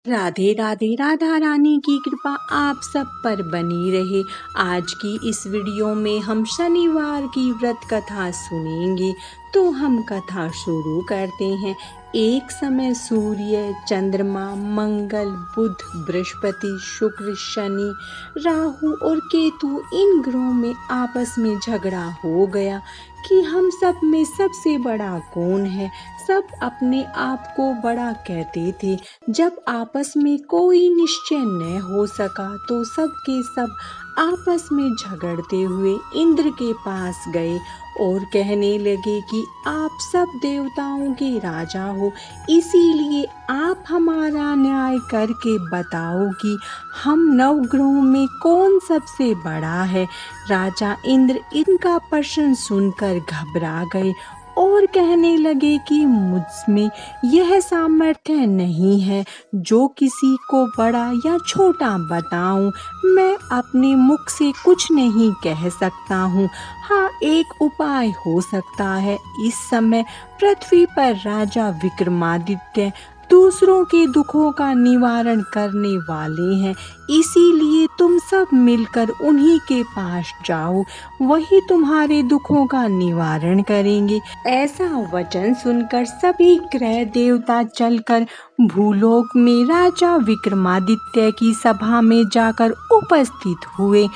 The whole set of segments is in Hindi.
राधे राधे। राधा रानी की कृपा आप सब पर बनी रहे। आज की इस वीडियो में हम शनिवार की व्रत कथा सुनेंगे। तो हम कथा शुरू करते हैं। एक समय सूर्य, चंद्रमा, मंगल, बुध, बृहस्पति, शुक्र, शनि, राहु और केतु इन ग्रहों में आपस में झगड़ा हो गया कि हम सब में सबसे बड़ा कौन है। सब अपने आप को बड़ा कहते थे। जब आपस में कोई निश्चय न हो सका तो सब के सब आपस में झगड़ते हुए इंद्र के पास गए और कहने लगे कि आप सब देवताओं के राजा हो, इसीलिए आप हमारा न्याय करके बताओ कि हम नवग्रहों में कौन सबसे बड़ा है। राजा इंद्र इनका प्रश्न सुनकर घबरा गए और कहने लगे कि मुझमें यह सामर्थ्य नहीं है जो किसी को बड़ा या छोटा बताऊं। मैं अपने मुख से कुछ नहीं कह सकता हूँ। हाँ, एक उपाय हो सकता है। इस समय पृथ्वी पर राजा विक्रमादित्य दूसरों के दुखों का निवारण करने वाले हैं, इसीलिए तुम सब मिलकर उन्हीं के पास जाओ, वही तुम्हारे दुखों का निवारण करेंगे। ऐसा वचन सुनकर सभी ग्रह देवता चलकर भूलोक में राजा विक्रमादित्य की सभा में जाकर उपस्थित हुए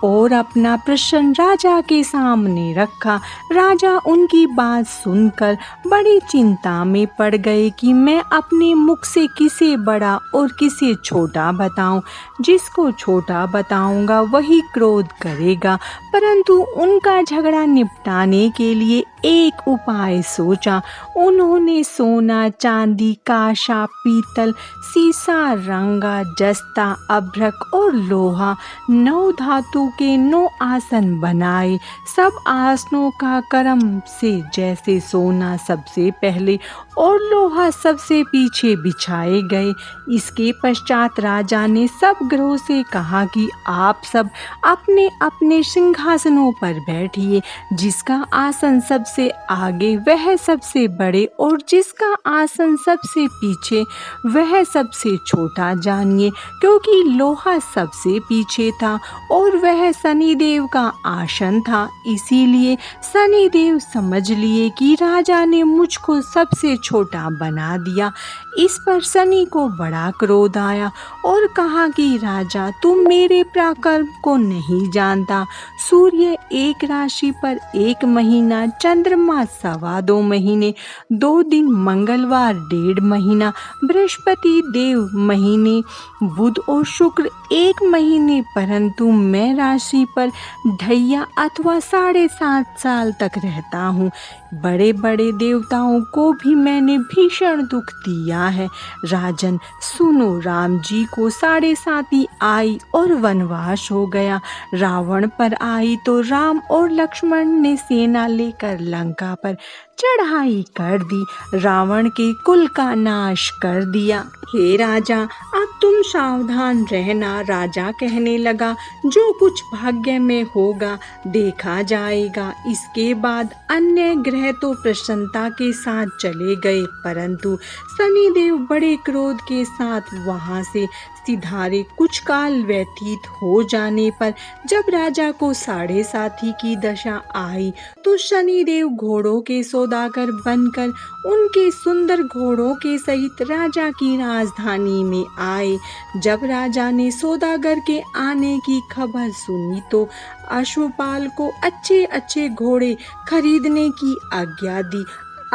और अपना प्रश्न राजा के सामने रखा। राजा उनकी बात सुनकर बड़ी चिंता में पड़ गए कि मैं अपने मुख से किसे बड़ा और किसे छोटा बताऊं। जिसको छोटा बताऊंगा वही क्रोध करेगा। परंतु उनका झगड़ा निपटाने के लिए एक उपाय सोचा। उन्होंने सोना, चांदी, कांसा, पीतल, सीसा, रंगा, जस्ता, अभ्रक और लोहा 9 धातु के 9 आसन बनाए। सब आसनों का क्रम से जैसे सोना सबसे पहले और लोहा सबसे पीछे बिछाए गए। इसके पश्चात राजा ने सब ग्रहों से कहा कि आप सब अपने अपने सिंहासनों पर बैठिए। जिसका आसन सबसे आगे वह सबसे बड़े और जिसका आसन सबसे पीछे वह सबसे छोटा जानिए। क्योंकि लोहा सबसे पीछे था और वह शनिदेव का आसन था, इसीलिए शनिदेव समझ लिए कि राजा ने मुझको सबसे छोटा बना दिया। इस पर शनि को बड़ा क्रोध आया और कहा कि राजा, तुम मेरे पराक्रम को नहीं जानता। सूर्य एक राशि पर 1 महीना, चंद्रमा 2.25 महीने, 2 दिन, मंगलवार 1.5 महीना, बृहस्पति देव महीने, बुध और शुक्र 1 महीने, परंतु मैं राशि पर ढैया अथवा 7.5 साल तक रहता हूँ। बड़े बड़े देवताओं को भी मैंने भीषण दुख दिया है। राजन सुनो, राम जी को 7.5 आई और वनवास हो गया। रावण पर आई तो राम और लक्ष्मण ने सेना लेकर लंका पर चढ़ाई कर दी, रावण के कुल का नाश कर दिया। हे राजा, अब तुम सावधान रहना। राजा कहने लगा, जो कुछ भाग्य में होगा देखा जाएगा। इसके बाद अन्य ग्रह तो प्रसन्नता के साथ चले गए, परंतु शनिदेव बड़े क्रोध के साथ वहां से सिधारे। कुछ काल व्यतीत हो जाने पर जब राजा को 7.5 की दशा आई तो शनिदेव घोड़ों के सौदागर बनकर उनके सुंदर घोड़ों के सहित राजा की राजधानी में आए। जब राजा ने सौदागर के आने की खबर सुनी तो अश्वपाल को अच्छे अच्छे घोड़े खरीदने की आज्ञा दी।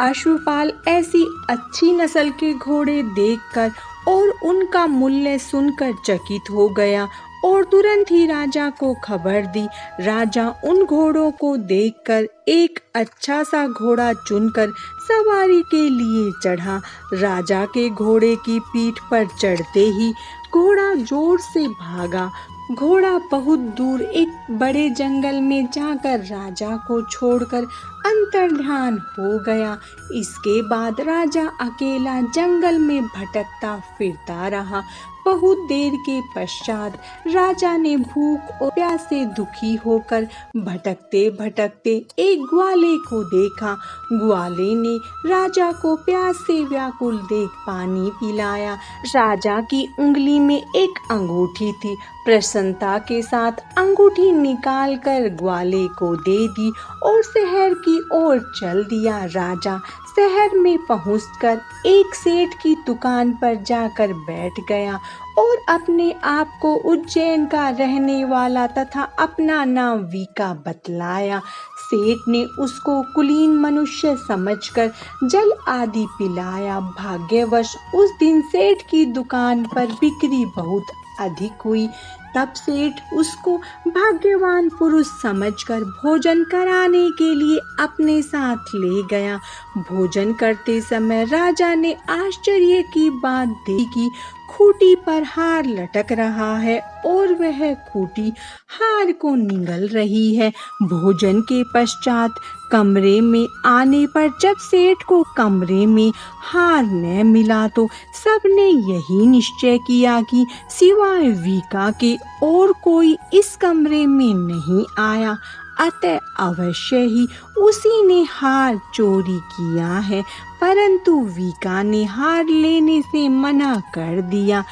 अश्वपाल ऐसी अच्छी नस्ल के घोड़े देखकर और उनका मूल्य सुनकर चकित हो गया और तुरंत ही राजा को खबर दी। राजा उन घोड़ों को देखकर एक अच्छा सा घोड़ा चुनकर सवारी के लिए चढ़ा। राजा के घोड़े की पीठ पर चढ़ते ही घोड़ा जोर से भागा। घोड़ा बहुत दूर एक बड़े जंगल में जाकर राजा को छोड़कर अंतर्ध्यान हो गया। इसके बाद राजा अकेला जंगल में भटकता फिरता रहा। बहुत देर के पश्चात राजा ने भूख और प्यास से दुखी होकर भटकते भटकते एक ग्वाले को देखा। ग्वाले ने राजा को प्यास से व्याकुल देख पानी पिलाया। राजा की उंगली में एक अंगूठी थी। प्रसन्नता के साथ अंगूठी निकालकर ग्वाले को दे दी और शहर की ओर चल दिया। राजा शहर में पहुंचकर एक सेठ की दुकान पर जाकर बैठ गया और अपने आप को उज्जैन का रहने वाला तथा अपना नाम वीका बतलाया। सेठ ने उसको कुलीन मनुष्य समझकर जल आदि पिलाया। भाग्यवश उस दिन सेठ की दुकान पर बिक्री बहुत अधिक हुई। तब सेठ उसको भाग्यवान पुरुष समझकर भोजन कराने के लिए अपने साथ ले गया। भोजन करते समय राजा ने आश्चर्य की बात देखी। खूंटी पर हार लटक रहा है और वह खूंटी हार को निगल रही है। भोजन के पश्चात कमरे में आने पर जब सेठ को कमरे में हार न मिला तो सबने यही निश्चय किया कि सिवाय वीका के और कोई इस कमरे में नहीं आया, अतः अवश्य ही उसी ने हार चोरी किया है। परंतु वीका ने हार लेने से मना कर दिया।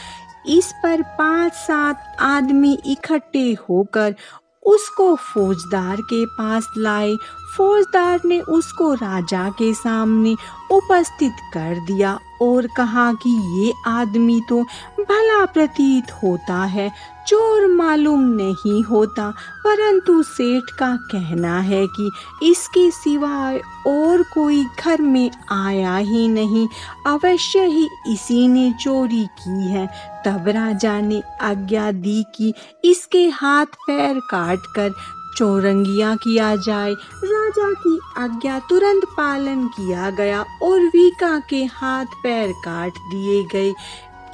इस पर 5-7 आदमी इकट्ठे होकर उसको फौजदार के पास लाए। फौजदार ने उसको राजा के सामने उपस्थित कर दिया और कहा कि ये आदमी तो भला प्रतीत होता है, चोर मालूम नहीं होता, परंतु सेठ का कहना है कि इसके सिवाय और कोई घर में आया ही नहीं, अवश्य ही इसी ने चोरी की है। तब राजा ने आज्ञा दी कि इसके हाथ पैर काटकर चौरंगिया किया जाए। राजा की आज्ञा तुरंत पालन किया गया और वीका के हाथ पैर काट दिए गए।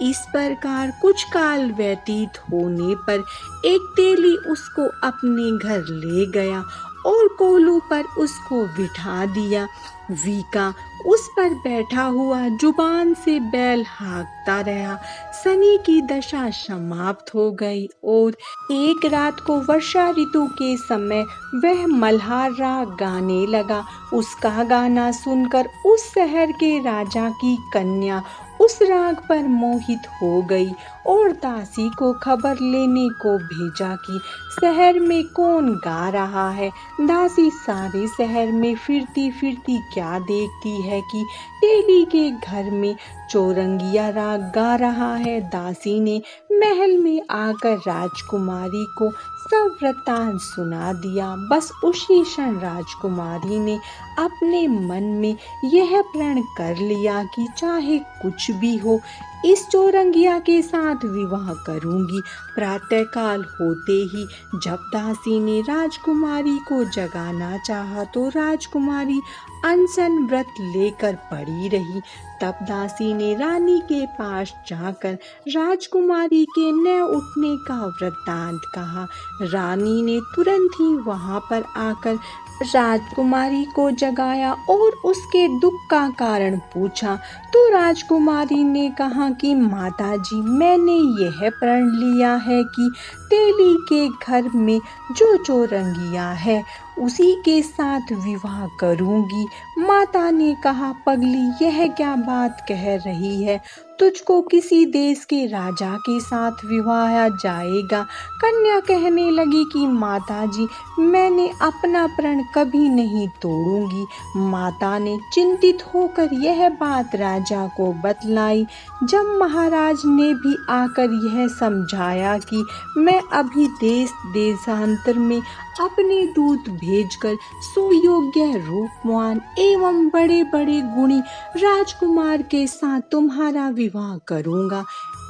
इस प्रकार कुछ काल व्यतीत होने पर एक तेली उसको अपने घर ले गया और कोलू पर उसको बिठा दिया। वीका उस पर बैठा हुआ जुबान से बैल हाँकता रहा। शनि की दशा समाप्त हो गई और एक रात को वर्षा ऋतु के समय वह मल्हार राग गाने लगा। उसका गाना सुनकर उस शहर के राजा की कन्या उस राग पर मोहित हो गई और दासी को खबर लेने को भेजा कि शहर में कौन गा रहा है। दासी सारे शहर में फिरती फिरती क्या देखती है कि तेली के घर में चौरंगिया राग गा रहा है। दासी ने महल में आकर राजकुमारी को सब वृत्तांत सुना दिया। बस उसी क्षण राजकुमारी ने अपने मन में यह प्रण कर लिया कि चाहे कुछ भी हो, इस चौरंगिया के साथ विवाह करूंगी। प्रातःकाल होते ही जब दासी ने राजकुमारी को जगाना चाहा तो राजकुमारी अनशन व्रत लेकर पड़ी रही। तब दासी ने रानी के पास जाकर राजकुमारी के न उठने का वृत्तांत कहा। रानी ने तुरंत ही वहां पर आकर राजकुमारी को जगाया और उसके दुख का कारण पूछा। तो राजकुमारी ने कहा कि माताजी, मैंने यह प्रण लिया है कि तेली के घर में जो चौरंगिया है उसी के साथ विवाह करूंगी। माता ने कहा, पगली, यह क्या बात कह रही है? तुझको किसी देश के राजा के साथ विवाह जाएगा। कन्या कहने लगी कि माताजी, मैंने अपना प्रण कभी नहीं तोड़ूंगी। माता ने चिंतित होकर यह बात राजा को बतलाई। जब महाराज ने भी आकर यह समझाया कि मैं अभी देश देशांतर में अपने दूत भेजकर सुयोग्य, रूपवान एवं बड़े बड़े गुणी राजकुमार के साथ तुम्हारा विवाह करूंगा,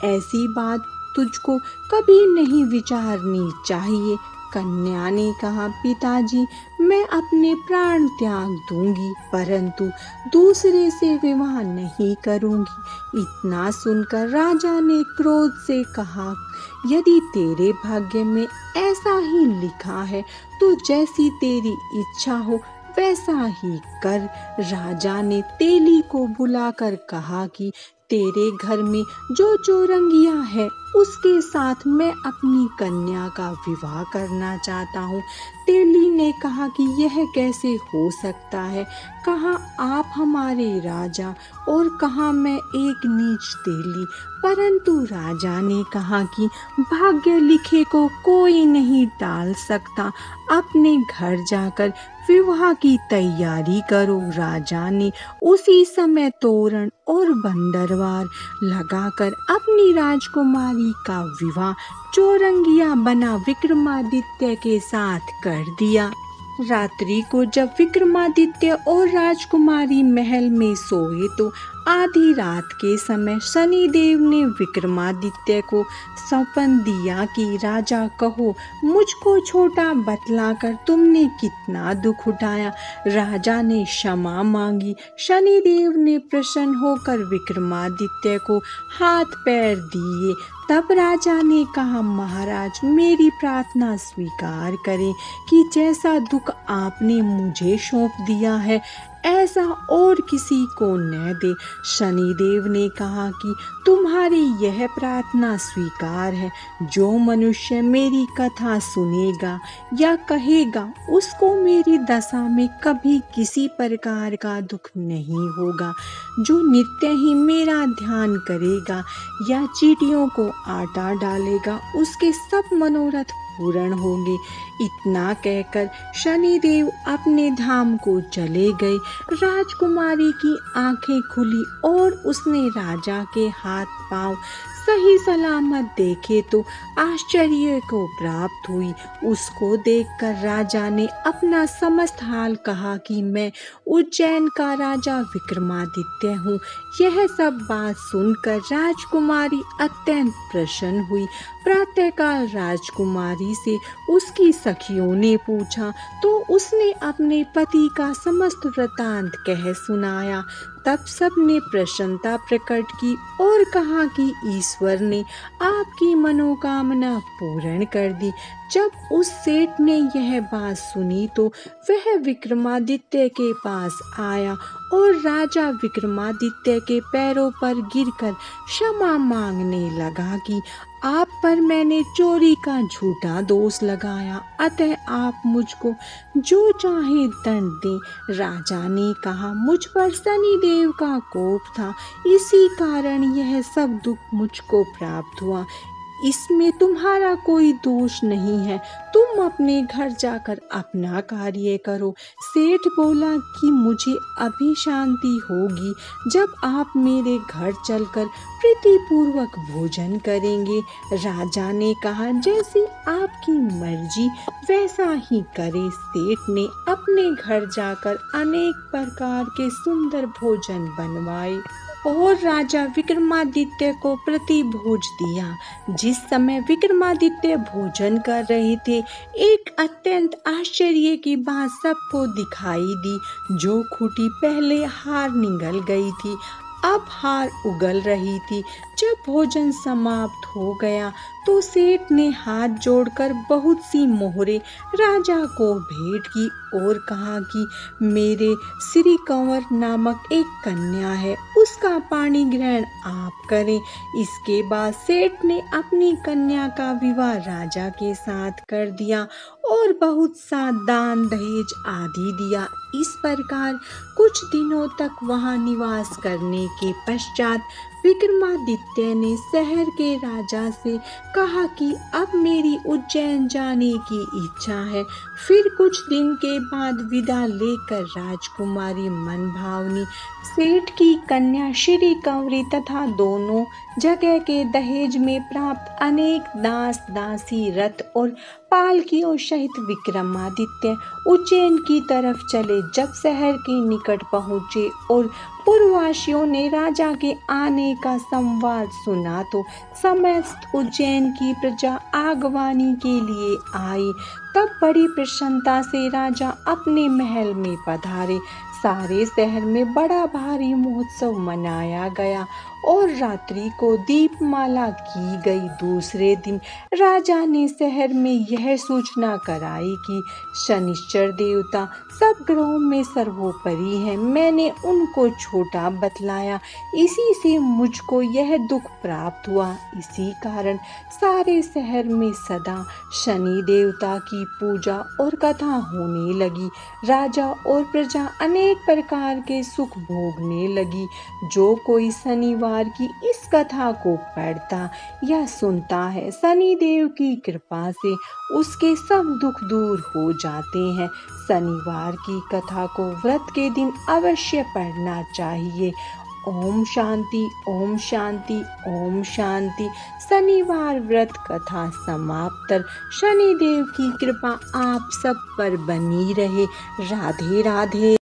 ऐसी बात तुझको कभी नहीं विचारनी चाहिए। कन्या ने कहा, पिताजी, मैं अपने प्राण त्याग दूंगी, परंतु दूसरे से विवाह नहीं करूंगी। इतना सुनकर राजा ने क्रोध से कहा, यदि तेरे भाग्य में ऐसा ही लिखा है तो जैसी तेरी इच्छा हो वैसा ही कर। राजा ने तेली को बुलाकर कहा कि तेरे घर में जो चौरंगिया है उसके साथ मैं अपनी कन्या का विवाह करना चाहता हूँ। तेली ने कहा कि यह कैसे हो सकता है, कहाँ आप हमारे राजा और कहाँ मैं एक नीच तेली। परंतु राजा ने कहा कि भाग्य लिखे को कोई नहीं टाल सकता, अपने घर जाकर विवाह की तैयारी करो। राजा ने उसी समय तोरण और बंदरवार लगाकर अपनी राजकुमारी का विवाह चौरंगिया बना विक्रमादित्य के साथ कर दिया। रात्रि को जब विक्रमादित्य और राजकुमारी महल में सोए तो आधी रात के समय शनिदेव ने विक्रमादित्य को सौंपन दिया कि राजा कहो, मुझको छोटा बतलाकर तुमने कितना दुख उठाया। राजा ने क्षमा मांगी। शनिदेव ने प्रसन्न होकर विक्रमादित्य को हाथ पैर दिए। तब राजा ने कहा, महाराज मेरी प्रार्थना स्वीकार करें कि जैसा दुख आपने मुझे सौंप दिया है ऐसा और किसी को न दे। शनिदेव ने कहा कि तुम्हारी यह प्रार्थना स्वीकार है। जो मनुष्य मेरी कथा सुनेगा या कहेगा उसको मेरी दशा में कभी किसी प्रकार का दुख नहीं होगा। जो नित्य ही मेरा ध्यान करेगा या चींटियों को आटा डालेगा उसके सब मनोरथ पूर्ण होंगे। इतना कहकर शनिदेव अपने धाम को चले गए। राजकुमारी की आंखें खुली और उसने राजा के हाथ पांव सही सलामत देखे तो आश्चर्य को प्राप्त हुई। उसको देखकर राजा ने अपना समस्त हाल कहा कि मैं उज्जैन का राजा विक्रमादित्य हूँ। यह सब बात सुनकर राजकुमारी अत्यंत प्रसन्न हुई। प्रातःकाल राजकुमारी से उसकी सखियों ने पूछा तो उसने अपने पति का समस्त वृतांत कह सुनाया। तब सबने प्रसन्नता प्रकट की और कहा कि ईश्वर ने आपकी मनोकामना पूर्ण कर दी। जब उस सेठ ने यह बात सुनी तो वह विक्रमादित्य के पास आया और राजा विक्रमादित्य के पैरों पर गिरकर क्षमा मांगने लगा कि आप पर मैंने चोरी का झूठा दोष लगाया, अतः आप मुझको जो चाहे दंड दें। राजा ने कहा, मुझ पर शनिदेव का कोप था, इसी कारण यह सब दुख मुझको प्राप्त हुआ। इसमें तुम्हारा कोई दोष नहीं है, तुम अपने घर जाकर अपना कार्य करो। सेठ बोला कि मुझे अभी शांति होगी जब आप मेरे घर चलकर प्रीतिपूर्वक भोजन करेंगे। राजा ने कहा, जैसी आपकी मर्जी वैसा ही करे। सेठ ने अपने घर जाकर अनेक प्रकार के सुंदर भोजन बनवाए और राजा विक्रमादित्य को प्रतिभोज दिया। जिस समय विक्रमादित्य भोजन कर रहे थे एक अत्यंत आश्चर्य की बात सबको दिखाई दी। जो खूंटी पहले हार निगल गई थी अब हार उगल रही थी। जब भोजन समाप्त हो गया तो सेठ ने हाथ जोड़कर बहुत सी मोहरें राजा को भेंट की और कहा कि मेरे श्री कंवर नामक एक कन्या है, उसका पाणी ग्रहण आप करें। इसके बाद सेठ ने अपनी कन्या का विवाह राजा के साथ कर दिया और बहुत सा दान दहेज आदि दिया। इस प्रकार कुछ दिनों तक वहां निवास करने के पश्चात विक्रमादित्य ने शहर के राजा से कहा कि अब मेरी उज्जैन जाने की इच्छा है। फिर कुछ दिन के बाद विदा लेकर राजकुमारी मनभावनी सेठ की कन्या श्री कंवरी तथा दोनों जगह के दहेज में प्राप्त अनेक दास दासी रथ और पालकियों सहित विक्रमादित्य उज्जैन की तरफ चले। जब शहर के निकट पहुँचे और पूर्ववासियों ने राजा के आने का संवाद सुना तो समस्त उज्जैन की प्रजा आगवानी के लिए आई। तब बड़ी प्रसन्नता से राजा अपने महल में पधारे। सारे शहर में बड़ा भारी महोत्सव मनाया गया और रात्रि को दीपमाला की गई। दूसरे दिन राजा ने शहर में यह सूचना कराई कि शनिश्चर देवता सब ग्रहों में सर्वोपरि हैं। मैंने उनको छोटा बतलाया, इसी से मुझको यह दुख प्राप्त हुआ। इसी कारण सारे शहर में सदा शनि देवता की पूजा और कथा होने लगी। राजा और प्रजा अनेक प्रकार के सुख भोगने लगी। जो कोई शनिवार की इस कथा को पढ़ता या सुनता है, शनि देव की कृपा से उसके सब दुख दूर हो जाते हैं। शनिवार की कथा को व्रत के दिन अवश्य पढ़ना चाहिए। ओम शांति, ओम शांति, ओम शांति। शनिवार व्रत कथा समाप्त। शनिदेव की कृपा आप सब पर बनी रहे। राधे राधे।